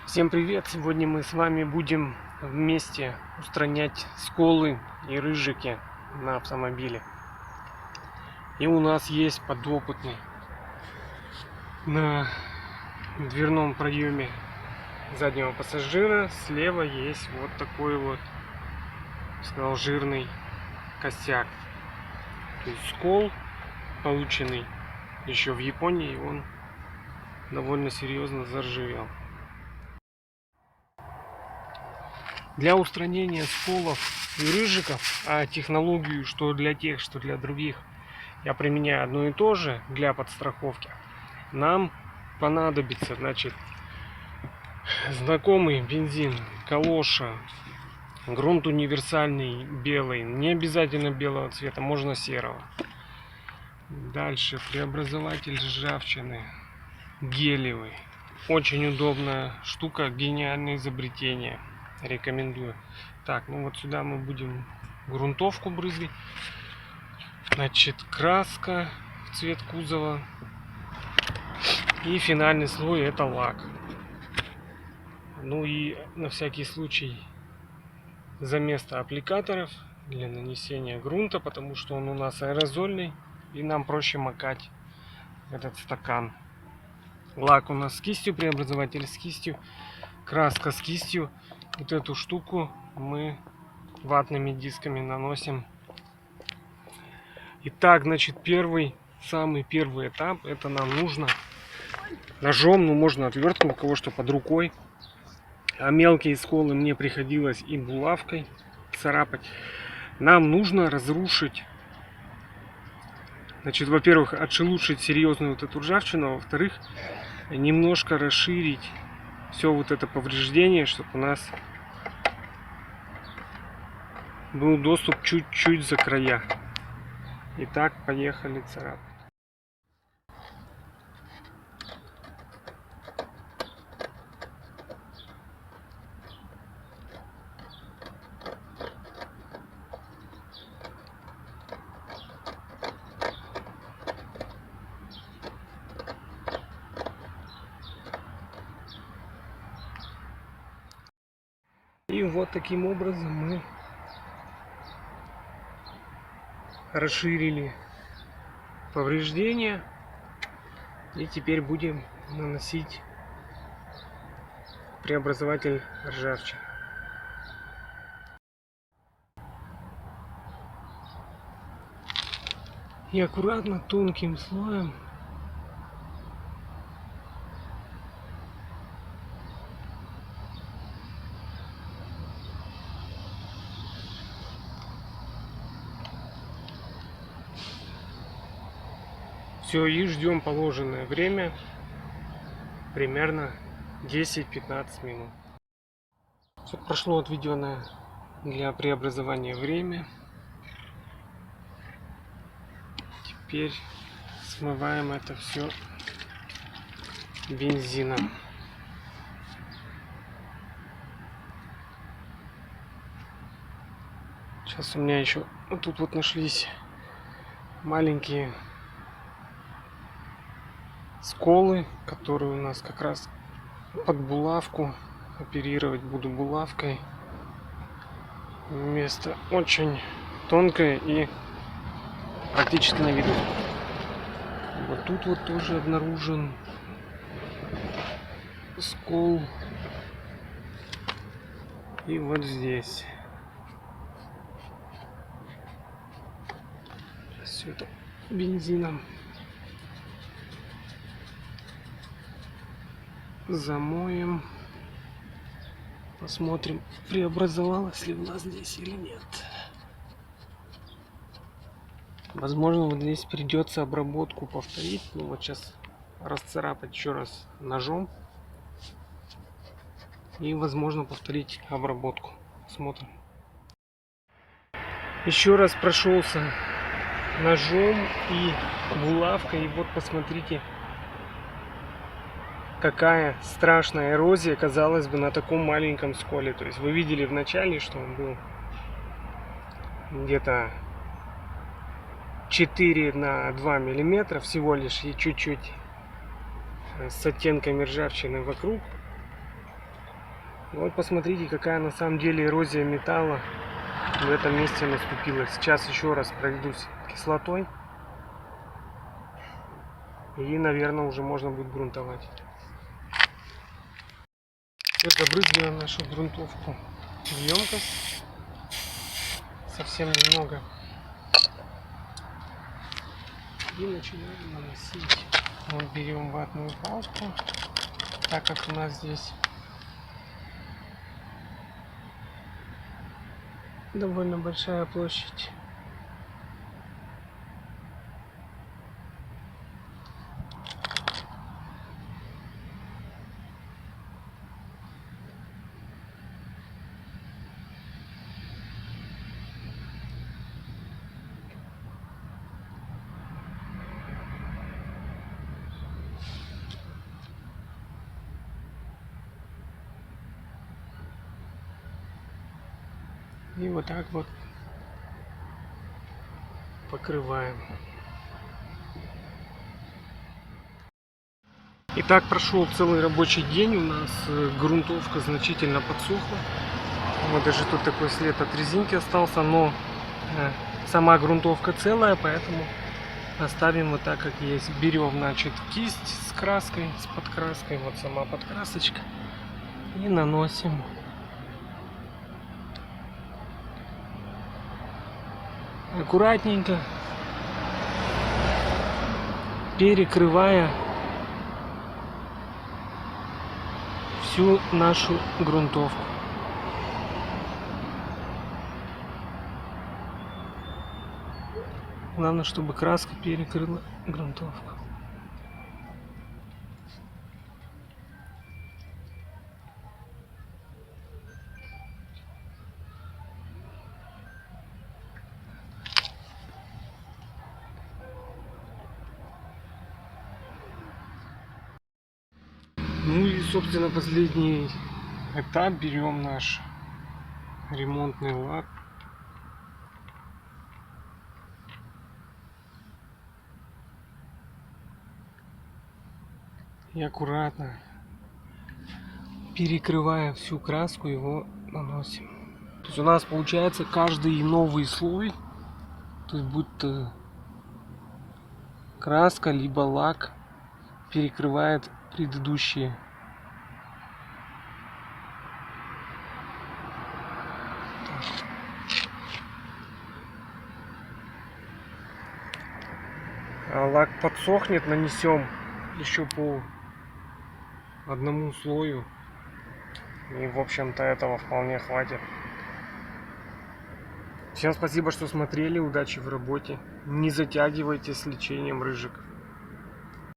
Всем привет! Сегодня мы с вами будем вместе устранять сколы и рыжики на автомобиле. И у нас есть подопытный. На дверном проеме заднего пассажира слева есть вот такой вот, сказал, жирный косяк. То есть скол, полученный еще в Японии, он довольно серьезно заржавел. Для устранения сколов и рыжиков, а технологию что для тех, что для других, я применяю одно и то же для подстраховки, нам понадобится, знакомый бензин Калоша, грунт универсальный белый, не обязательно белого цвета, можно серого. Дальше преобразователь ржавчины гелевый, очень удобная штука, гениальное изобретение. Рекомендую. Так, ну вот сюда мы будем грунтовку брызгать. Краска в цвет кузова. И финальный слой — это лак. Ну и на всякий случай за место аппликаторов для нанесения грунта, потому что он у нас аэрозольный и нам проще макать этот стакан. Лак у нас с кистью, преобразователь с кистью, краска с кистью. Вот эту штуку мы ватными дисками наносим. Итак, самый первый этап, это нам нужно ножом, ну можно отверткой, у кого что под рукой. А мелкие сколы мне приходилось и булавкой царапать. Нам нужно разрушить, во-первых, отшелушить серьезную вот эту ржавчину, а во-вторых, немножко расширить все вот это повреждение, чтобы у нас был доступ чуть-чуть за края. Итак, поехали царапать. И вот таким образом мы расширили повреждения. И теперь будем наносить преобразователь ржавчины. И аккуратно, тонким слоем все, и ждем положенное время, примерно 10-15 минут. Все, прошло отведенное для преобразования время. Теперь смываем это все бензином. Сейчас у меня еще вот тут вот нашлись маленькие сколы, которые у нас как раз под булавку. Оперировать буду булавкой. Место очень тонкое и практически на виду. Вот тут вот тоже обнаружен скол. И вот здесь. Все это бензином замоем. Посмотрим, преобразовалось ли у нас здесь или нет. Возможно, вот здесь придется обработку повторить. Ну вот сейчас расцарапать еще раз ножом. И возможно повторить обработку. Смотрим. Еще раз прошелся ножом и булавкой. И вот посмотрите, какая страшная эрозия, казалось бы, на таком маленьком сколе. То есть вы видели в начале, что он был где-то 4 на 2 миллиметра всего лишь, и чуть-чуть с оттенками ржавчины вокруг. Вот посмотрите, какая на самом деле эрозия металла в этом месте наступила. Сейчас еще раз пройдусь кислотой. И, наверное, уже можно будет грунтовать. Все, забрызгиваем нашу грунтовку в емкость. Совсем немного. И начинаем наносить. Вот берем ватную палку, так как у нас здесь довольно большая площадь. И вот так вот покрываем. Итак, прошел целый рабочий день. У нас грунтовка значительно подсохла. Вот даже тут такой след от резинки остался, но сама грунтовка целая, поэтому оставим вот так, как есть. Берем, значит, кисть с краской, с подкраской, вот сама подкрасочка, и наносим. Аккуратненько, перекрывая всю нашу грунтовку. Главное, чтобы краска перекрыла грунтовку. Ну и, собственно, последний этап. Берем наш ремонтный лак. И аккуратно, перекрывая всю краску, его наносим. То есть у нас получается каждый новый слой, то есть будь то краска либо лак, перекрывает предыдущие. А лак подсохнет, нанесем еще по одному слою, и в общем-то этого вполне хватит. Всем спасибо, что смотрели, удачи в работе, не затягивайте с лечением рыжик.